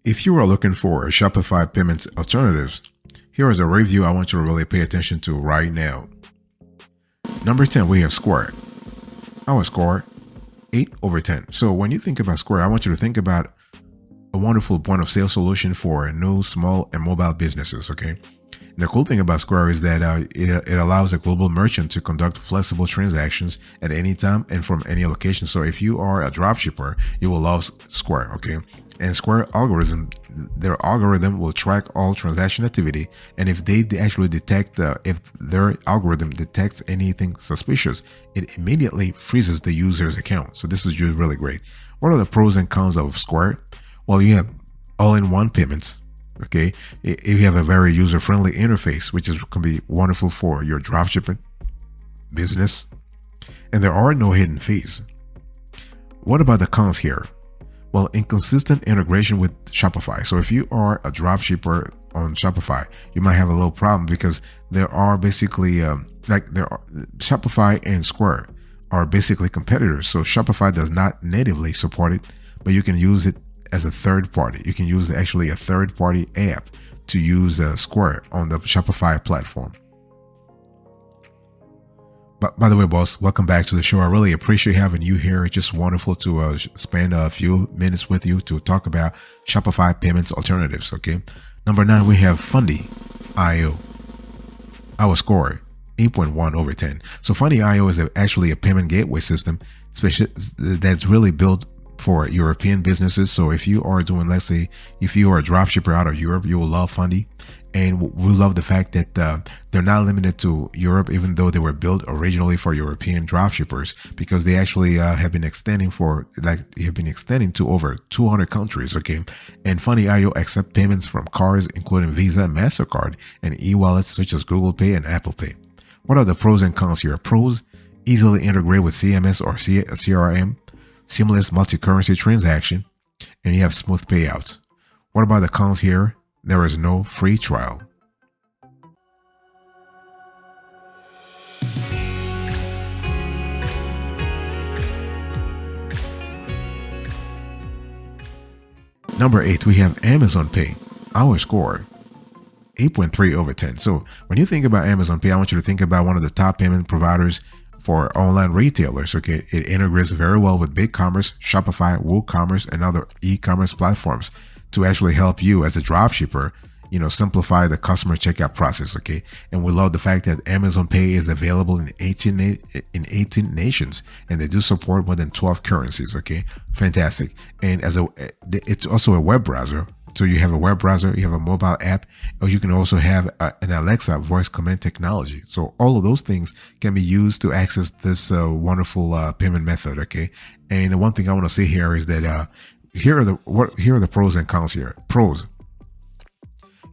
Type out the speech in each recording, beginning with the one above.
If you are looking for a Shopify payments alternatives, here is a review I want you to really pay attention to right now. Number 10, we have Square. Our score, 8 over 10. So when you think about Square, I want you to think about a wonderful point of sale solution for new, small, and mobile businesses, okay? And the cool thing about Square is that it allows a global merchant to conduct flexible transactions at any time and from any location. So if you are a dropshipper, you will love Square, okay? And Square their algorithm will track all transaction activity, and if they actually detect, if their algorithm detects anything suspicious, it immediately freezes the user's account. So this is just really great. What are the pros and cons of Square? Well, you have all-in-one payments. Okay, you have a very user-friendly interface, which can be wonderful for your dropshipping business, and there are no hidden fees. What about the cons here? Well, inconsistent integration with Shopify. So if you are a dropshipper on Shopify, you might have a little problem because there are basically Shopify and Square are basically competitors. So Shopify does not natively support it, but you can use it as a third party. You can use actually a third party app to use Square on the Shopify platform. But by the way, boss, welcome back to the show. I really appreciate having you here. It's just wonderful to spend a few minutes with you to talk about Shopify payments alternatives. Okay. Number 9, we have Fundy.io. Our score, 8.1 over 10. So Fundy.io is actually a payment gateway system that's really built for European businesses. So if you are doing, let's say, if you are a dropshipper out of Europe, you will love Fundy. And we love the fact that they're not limited to Europe, even though they were built originally for European dropshippers, because they actually have been extending to over 200 countries. Okay, and Fundy.io accept payments from cards, including Visa and MasterCard, and e-wallets such as Google Pay and Apple Pay. What are the pros and cons here? Pros: easily integrate with CMS or CRM, seamless multi-currency transaction, and you have smooth payouts. What about the cons here? There is no free trial. Number 8, we have Amazon Pay. Our score, 8.3 over 10. So when you think about Amazon Pay, I want you to think about one of the top payment providers for online retailers. Okay, it integrates very well with BigCommerce, Shopify, WooCommerce, and other e-commerce platforms to actually help you as a dropshipper, simplify the customer checkout process. Okay, and we love the fact that Amazon Pay is available in 18 nations, and they do support more than 12 currencies. Okay, fantastic. And it's also a web browser. So you have a web browser, you have a mobile app, or you can also have an Alexa voice command technology. So all of those things can be used to access this wonderful payment method. Okay, and the one thing I want to say here is that here are the pros and cons here. Pros: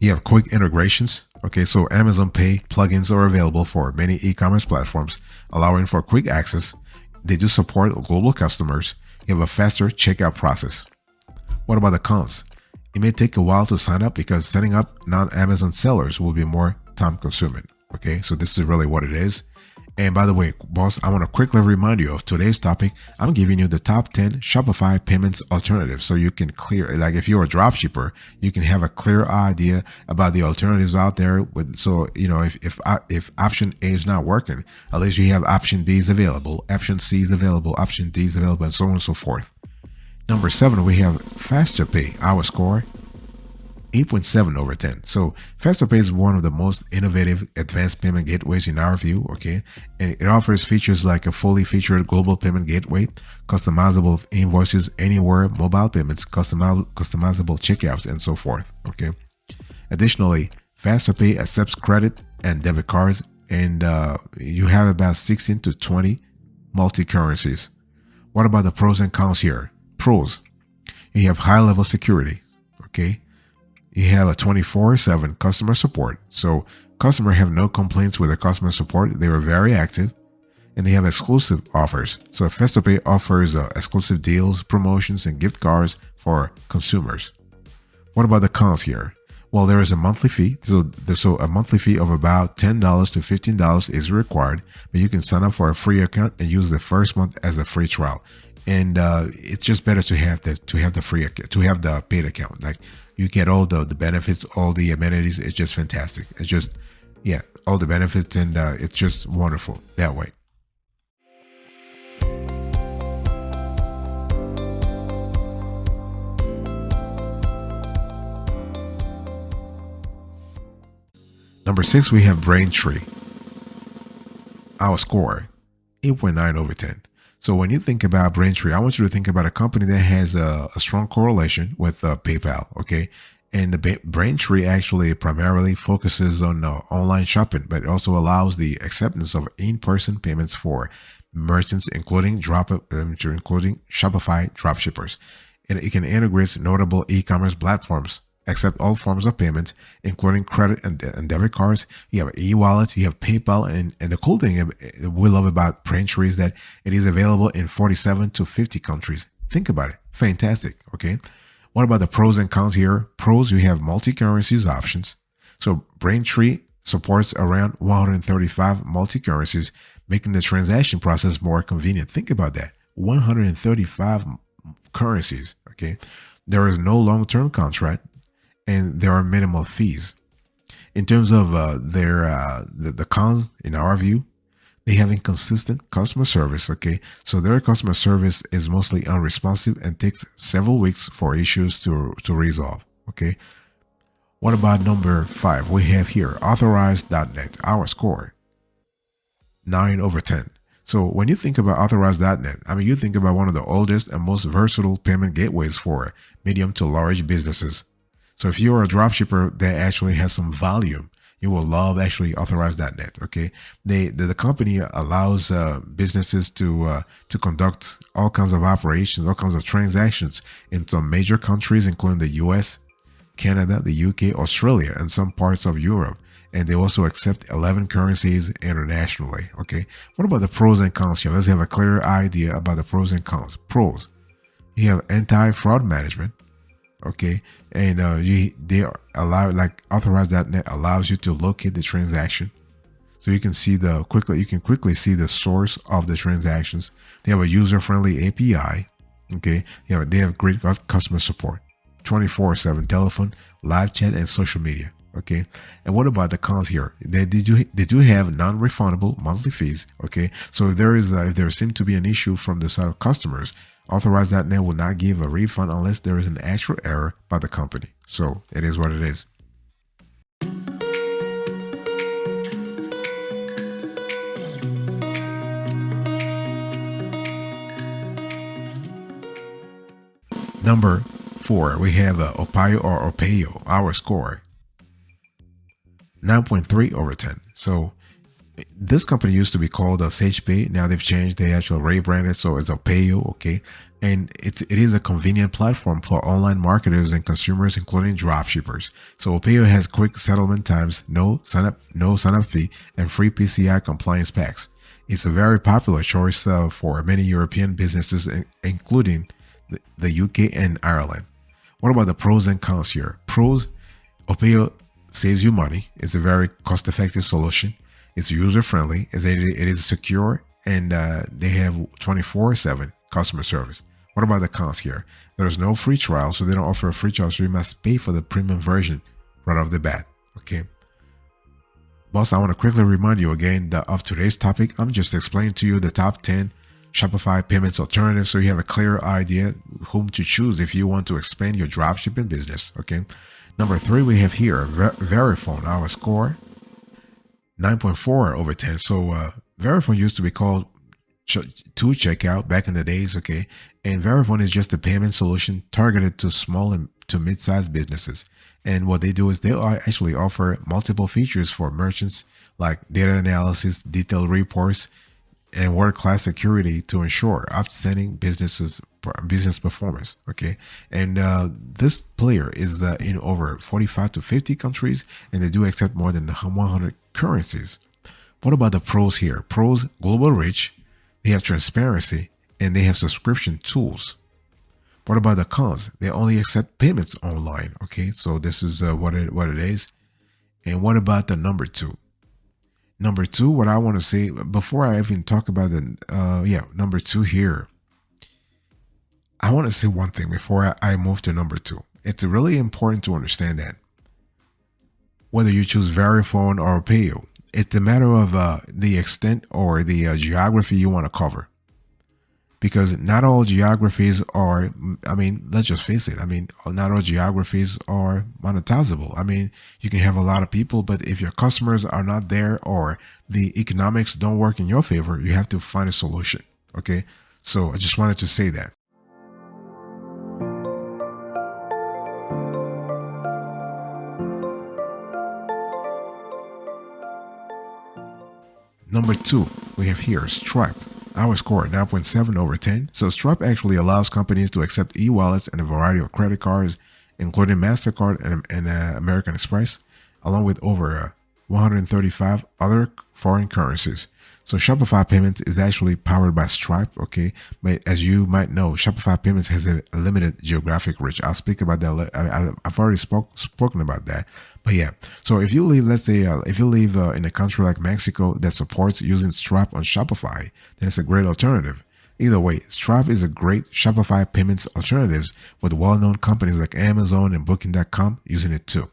you have quick integrations. Okay, so Amazon Pay plugins are available for many e-commerce platforms, allowing for quick access. They do support global customers. You have a faster checkout process. What about the cons? It may take a while to sign up because setting up non-Amazon sellers will be more time consuming. Okay, so this is really what it is. And by the way, boss, I want to quickly remind you of today's topic. I'm giving you the top 10 Shopify payments alternatives, so you can if you're a dropshipper, you can have a clear idea about the alternatives out there. If option A is not working, at least you have option B is available, option C is available, option D is available, and so on and so forth. Number 7, we have FasterPay. Our score, 8.7 over 10. So FasterPay is one of the most innovative advanced payment gateways in our view. Okay, and it offers features like a fully featured global payment gateway, customizable invoices anywhere, mobile payments, customizable checkouts, and so forth. Okay. Additionally, FasterPay accepts credit and debit cards, and you have about 16 to 20 multi-currencies. What about the pros and cons here? Pros: you have high-level security. Okay. You have a 24/7 customer support. So customers have no complaints with their customer support. They were very active, and they have exclusive offers. So FasterPay offers exclusive deals, promotions, and gift cards for consumers. What about the cons here? Well, there is a monthly fee. So a monthly fee of about $10 to $15 is required, but you can sign up for a free account and use the first month as a free trial. and it's just better to have the free account, to have the paid account. Like you get all the benefits, all the amenities. It's just fantastic. It's just, yeah, all the benefits, and it's just wonderful that way. Number 6, we have Braintree. Our score, 8.9 over 10. So when you think about Braintree, I want you to think about a company that has a strong correlation with PayPal, okay? And the Braintree actually primarily focuses on online shopping, but it also allows the acceptance of in-person payments for merchants, including Shopify dropshippers. And it can integrate notable e-commerce platforms, accept all forms of payments, including credit and debit cards. You have e-wallets, you have PayPal, and the cool thing we love about Braintree is that it is available in 47 to 50 countries. Think about it. Fantastic, okay? What about the pros and cons here? Pros, you have multi-currencies options. So Braintree supports around 135 multi-currencies, making the transaction process more convenient. Think about that. 135 currencies, okay? There is no long-term contract, and there are minimal fees. In terms of the cons, in our view, they have inconsistent customer service, okay? So their customer service is mostly unresponsive and takes several weeks for issues to resolve, okay? What about number 5? We have here Authorize.net, our score, 9 over 10. So when you think about Authorize.net, I mean, you think about one of the oldest and most versatile payment gateways for medium to large businesses. So if you're a dropshipper that actually has some volume, you will love actually Authorize.net. Okay, the company allows businesses to conduct all kinds of operations, all kinds of transactions in some major countries, including the U.S., Canada, the UK, Australia, and some parts of Europe. And they also accept 11 currencies internationally. Okay, what about the pros and cons here? Let's have a clear idea about the pros and cons. Pros: you have anti-fraud management. Okay, and they allow, like Authorize.net allows you to locate the transaction, so you can quickly see the source of the transactions. They have a user-friendly API. Okay, they have great customer support, 24/7 telephone, live chat, and social media. Okay, and what about the cons here? They do have non-refundable monthly fees. Okay, so if there seems to be an issue from the side of customers, Authorize.net will not give a refund unless there is an actual error by the company. So it is what it is. Number 4, we have Opio, our score, 9.3 over 10. So this company used to be called SagePay. Now they've changed. They actually rebranded, so it's Opio, okay? And it is a convenient platform for online marketers and consumers, including dropshippers. So Opio has quick settlement times, no sign-up fee, and free PCI compliance packs. It's a very popular choice for many European businesses, including the UK and Ireland. What about the pros and cons here? Pros: Opio saves you money. It's a very cost-effective solution. It's user-friendly. It is secure, and they have 24/7 customer service. What about the cons here? There's no free trial, so they don't offer a free trial, so you must pay for the premium version right off the bat. Okay. Boss, I want to quickly remind you again that of today's topic. I'm just explaining to you the top 10 Shopify payments alternatives, so you have a clear idea whom to choose if you want to expand your dropshipping business. Okay. Number 3, we have here Verifone, our score, 9.4 over 10. So Verifone used to be called to checkout back in the days, okay? And Verifone is just a payment solution targeted to small and to mid-sized businesses. And what they do is they actually offer multiple features for merchants, like data analysis, detailed reports, and world-class security to ensure outstanding business performance. Okay, and this player is in over 45 to 50 countries, and they do accept more than 100 currencies. What about the pros here? Pros: global reach, they have transparency, and they have subscription tools. What about the cons? They only accept payments online. Okay, so this is what it is. And what about the number 2? Number 2, what I want to say before I even talk about the number 2 here, I want to say one thing before I move to number 2. It's really important to understand that whether you choose Verifone or Opio, it's a matter of the extent or the geography you want to cover. Because not all geographies are, I mean, let's just face it. I mean, not all geographies are monetizable. I mean, you can have a lot of people, but if your customers are not there or the economics don't work in your favor, you have to find a solution. Okay. So I just wanted to say that. Number 2, we have here Stripe. Our score 9.7 over 10. So Stripe actually allows companies to accept e-wallets and a variety of credit cards, including MasterCard and American Express, along with over 135 other foreign currencies. So Shopify Payments is actually powered by Stripe, okay? But as you might know, Shopify Payments has a limited geographic reach. I'll speak about that. I've already spoken about that. But yeah, so if you live, let's say, if you live in a country like Mexico that supports using Stripe on Shopify, then it's a great alternative. Either way, Stripe is a great Shopify payments alternatives with well-known companies like Amazon and Booking.com using it too.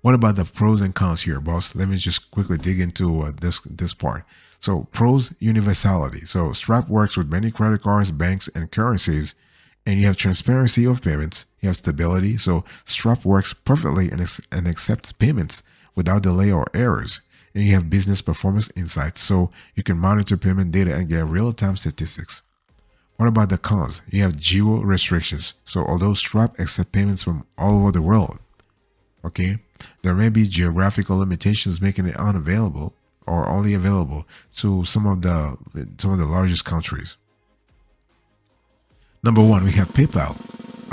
What about the pros and cons here, boss? Let me just quickly dig into this part. So pros, universality. So Stripe works with many credit cards, banks, and currencies, and you have transparency of payments. You have stability. So Stripe works perfectly and accepts payments without delay or errors. And you have business performance insights, so you can monitor payment data and get real-time statistics. What about the cons? You have geo restrictions. So although Stripe accepts payments from all over the world, okay, there may be geographical limitations making it unavailable or only available to some of the largest countries. Number 1, we have PayPal.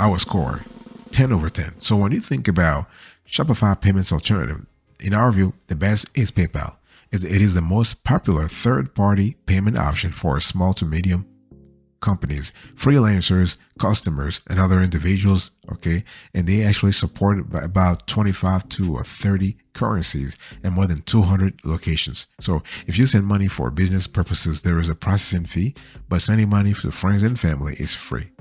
Our score 10 over 10. So when you think about Shopify payments alternative, in our view, the best is PayPal. It is the most popular third-party payment option for small to medium companies, freelancers, customers, and other individuals, okay? And they actually support about 25 to 30 currencies and more than 200 locations. So if you send money for business purposes, there is a processing fee, but sending money to friends and family is free.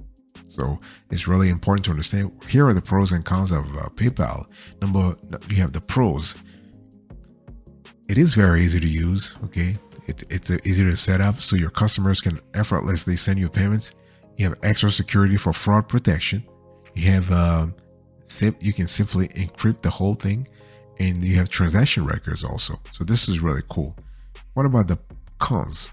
So it's really important to understand. Here are the pros and cons of PayPal. You have the pros. It is very easy to use, okay? It's easy to set up so your customers can effortlessly send you payments. You have extra security for fraud protection. You have you can simply encrypt the whole thing, and you have transaction records also. So this is really cool. What about the cons?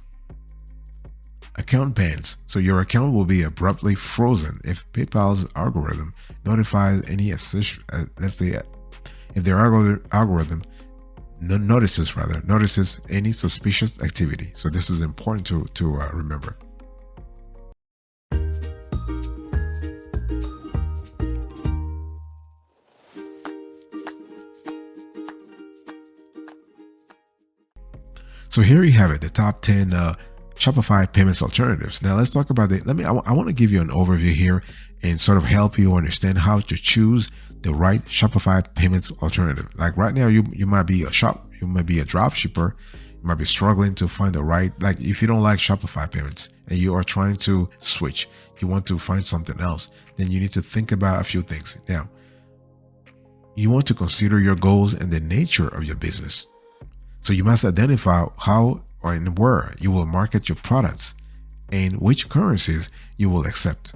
Account bans. So your account will be abruptly frozen if PayPal's algorithm notifies any let's say if their algorithm notices any suspicious activity. So this is important to remember. So here you have it, the top 10 Shopify payments alternatives. Now let's talk about it. I want to give you an overview here and sort of help you understand how to choose the right Shopify payments alternative. Like right now, you might be you might be a drop shipper, you might be struggling to find the right, like if you don't like Shopify payments and you are trying to switch, you want to find something else, then you need to think about a few things. Now, you want to consider your goals and the nature of your business. So you must identify how or and where you will market your products and which currencies you will accept.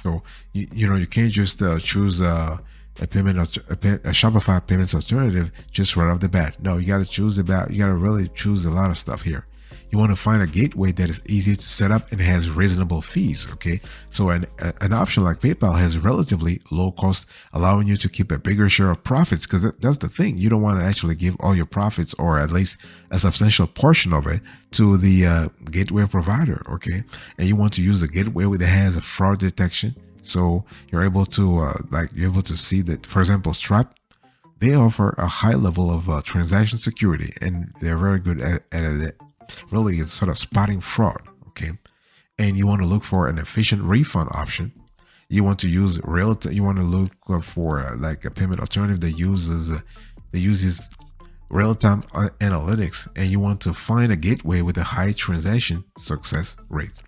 So you can't just choose a Shopify payments alternative just right off the bat. No, you got to really choose a lot of stuff here. You want to find a gateway that is easy to set up and has reasonable fees. Okay, so an option like PayPal has relatively low cost, allowing you to keep a bigger share of profits. Because that's the thing, you don't want to actually give all your profits, or at least a substantial portion of it, to the gateway provider. Okay, and you want to use a gateway that has a fraud detection, so you're able to see that. For example, Stripe, they offer a high level of transaction security, and they're very good at it. Really, it's sort of spotting fraud, okay? And you want to look for an efficient refund option. You want to use you want to look for like a payment alternative that uses real-time analytics, and you want to find a gateway with a high transaction success rate.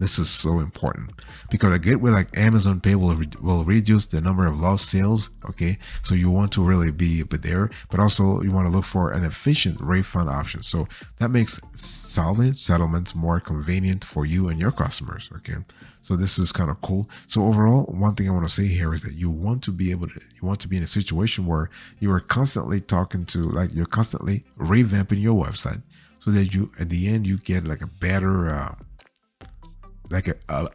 This is so important because a gateway like Amazon Pay will reduce the number of lost sales. Okay, so you want to really be there, but also you want to look for an efficient refund option. So that makes solving settlements more convenient for you and your customers. Okay, so this is kind of cool. So overall, one thing I want to say here is that you want to be in a situation where you are constantly talking to, like, you're constantly revamping your website so that you, at the end, you get like a better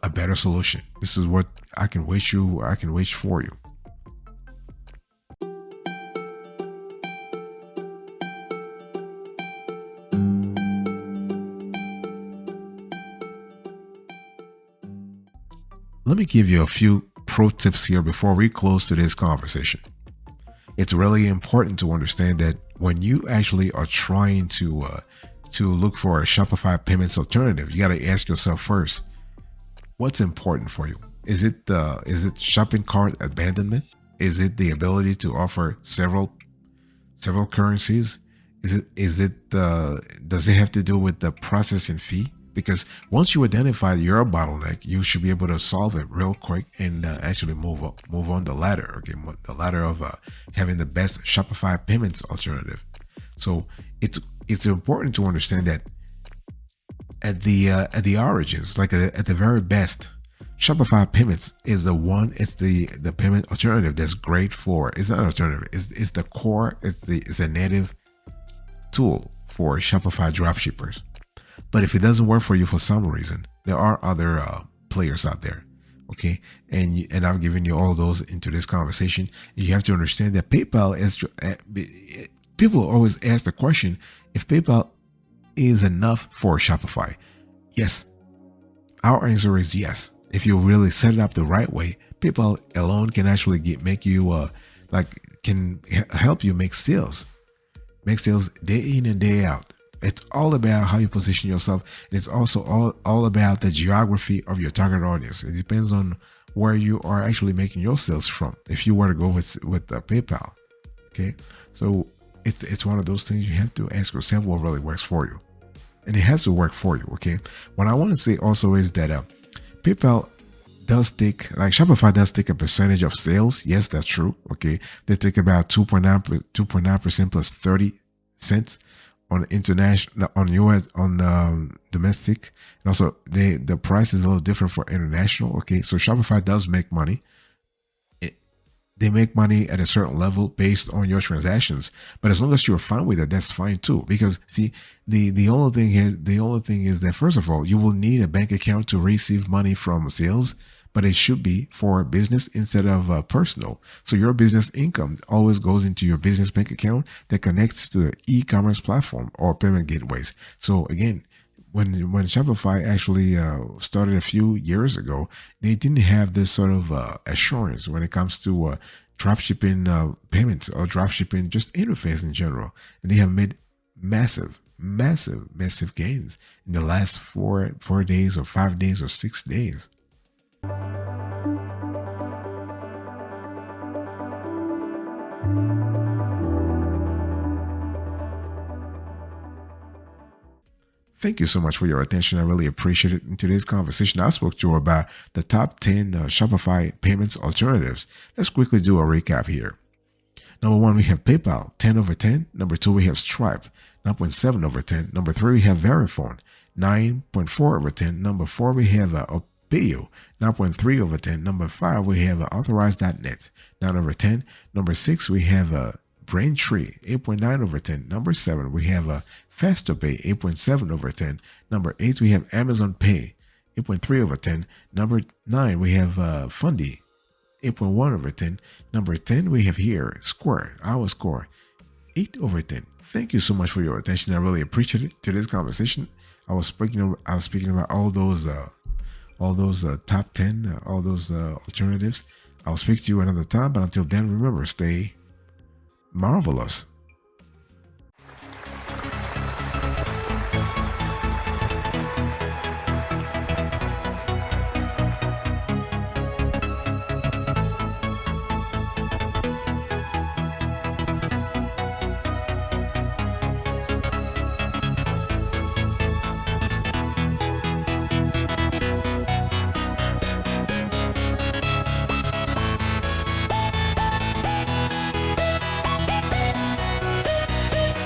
a better solution. This is what I can wish for you. Let me give you a few pro tips here before we close today's conversation. It's really important to understand that when you actually are trying to look for a Shopify payments alternative, you got to ask yourself first, what's important for you? Is it shopping cart abandonment? Is it the ability to offer several currencies? Does it have to do with the processing fee? Because once you identify your bottleneck, you should be able to solve it real quick and actually move on the ladder. Okay, the ladder of having the best Shopify payments alternative. So it's important to understand that at the origins, like at the very best, Shopify payments is the one. It's the payment alternative that's great for. It's not an alternative. It's the core. It's a native tool for Shopify dropshippers. But if it doesn't work for you for some reason, there are other players out there. Okay, and I'm giving you all those into this conversation. You have to understand that PayPal is. People always ask the question if PayPal is enough for Shopify. Yes, our answer is yes. If you really set it up the right way, PayPal alone can actually can help you make sales day in and day out. It's all about how you position yourself. And it's also all about the geography of your target audience. It depends on where you are actually making your sales from. If you were to go with PayPal, okay, so it's one of those things you have to ask yourself what really works for you. And it has to work for you, okay? What I want to say also is that PayPal Shopify does take a percentage of sales. Yes, that's true, okay? They take about 2.9% plus 30 cents on international, on US, on domestic. And also the price is a little different for international, okay? So Shopify does make money. They make money at a certain level based on your transactions, but as long as you're fine with it, that's fine too. Because see, the only thing is that, first of all, you will need a bank account to receive money from sales, but it should be for business instead of personal. So your business income always goes into your business bank account that connects to the e-commerce platform or payment gateways. So again, when Shopify actually started a few years ago, they didn't have this sort of assurance when it comes to dropshipping payments or dropshipping just interface in general. And they have made massive gains in the last 4 days or 5 days or 6 days. Thank you so much for your attention. I really appreciate it. In today's conversation, I spoke to you about the top 10 Shopify payments alternatives. Let's quickly do a recap here. Number 1, we have PayPal, 10 over 10. Number 2, we have Stripe, 9.7 over 10. Number 3, we have Verifone, 9.4 over 10. Number 4, we have Opio, 9.3 over 10. Number 5, we have Authorizenet, 9 over 10. Number 6, we have Braintree, 8.9 over 10. Number 7, we have FasterPay, 8.7 over 10. Number 8, we have Amazon Pay, 8.3 over 10. Number 9, we have Fundy, 8.1 over 10. Number 10, we have here Square, our Score, 8 over 10. Thank you so much for your attention. I really appreciate it. Today's conversation, I was speaking about all those top 10, all those alternatives. I'll speak to you another time, but until then, remember, stay marvelous.